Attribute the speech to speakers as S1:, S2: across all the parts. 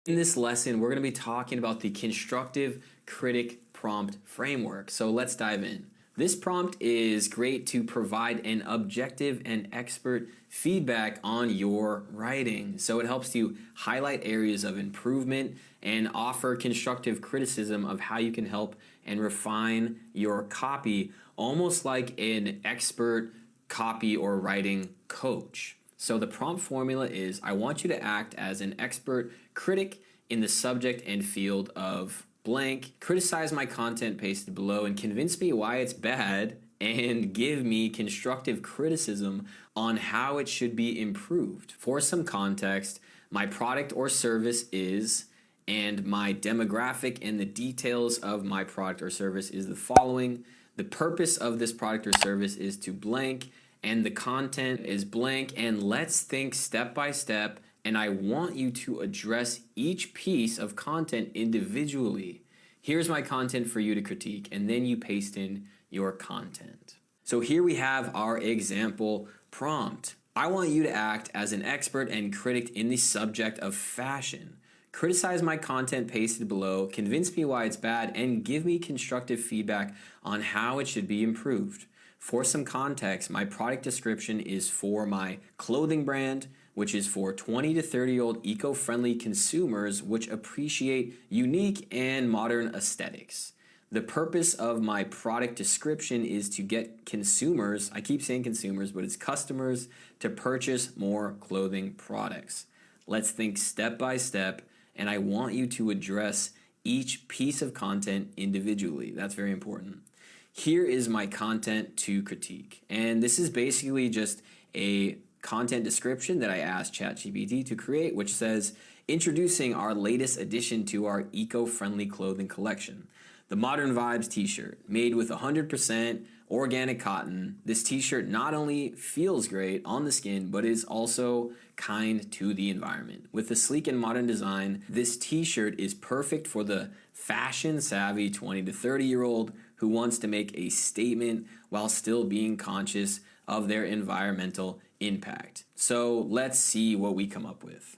S1: In this lesson, we're going to be talking about the Constructive Critic prompt framework. So let's dive in. This prompt is great to provide an objective and expert feedback on your writing. So it helps you highlight areas of improvement and offer constructive criticism of how you can help and refine your copy, almost like an expert copy or writing coach. So the prompt formula is, I want you to act as an expert critic in the subject and field of blank, criticize my content pasted below and convince me why it's bad, and give me constructive criticism on how it should be improved. For some context, my product or service is, and my demographic and the details of my product or service is the following. The purpose of this product or service is to blank, and the content is blank, and let's think step by step, and I want you to address each piece of content individually. Here's my content for you to critique, and then you paste in your content. So here we have our example prompt. I want you to act as an expert and critic in the subject of fashion. Criticize my content pasted below, convince me why it's bad, and give me constructive feedback on how it should be improved. For some context, my product description is for my clothing brand, which is for 20 to 30-year-old eco-friendly consumers which appreciate unique and modern aesthetics. The purpose of my product description is to get consumers, I keep saying consumers, but it's customers, to purchase more clothing products. Let's think step by step, and I want you to address each piece of content individually. That's very important. Here is my content to critique. And this is basically just a content description that I asked ChatGPT to create, which says, introducing our latest addition to our eco-friendly clothing collection. The Modern Vibes t-shirt, made with 100% organic cotton. This t-shirt not only feels great on the skin, but is also kind to the environment. With a sleek and modern design, this t-shirt is perfect for the fashion-savvy 20 to 30-year-old who wants to make a statement while still being conscious of their environmental impact. So let's see what we come up with.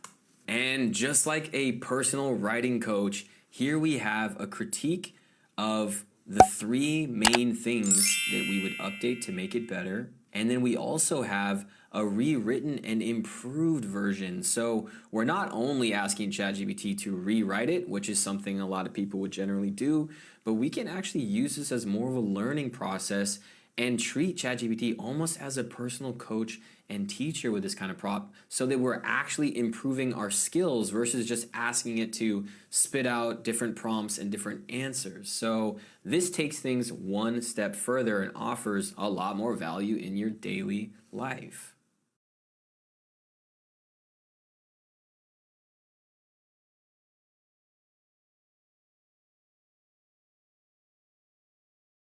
S1: And just like a personal writing coach, here we have a critique of the three main things that we would update to make it better. And then we also have a rewritten and improved version. So we're not only asking ChatGPT to rewrite it, which is something a lot of people would generally do, but we can actually use this as more of a learning process and treat ChatGPT almost as a personal coach and teacher with this kind of prompt, so that we're actually improving our skills versus just asking it to spit out different prompts and different answers. So this takes things one step further and offers a lot more value in your daily life.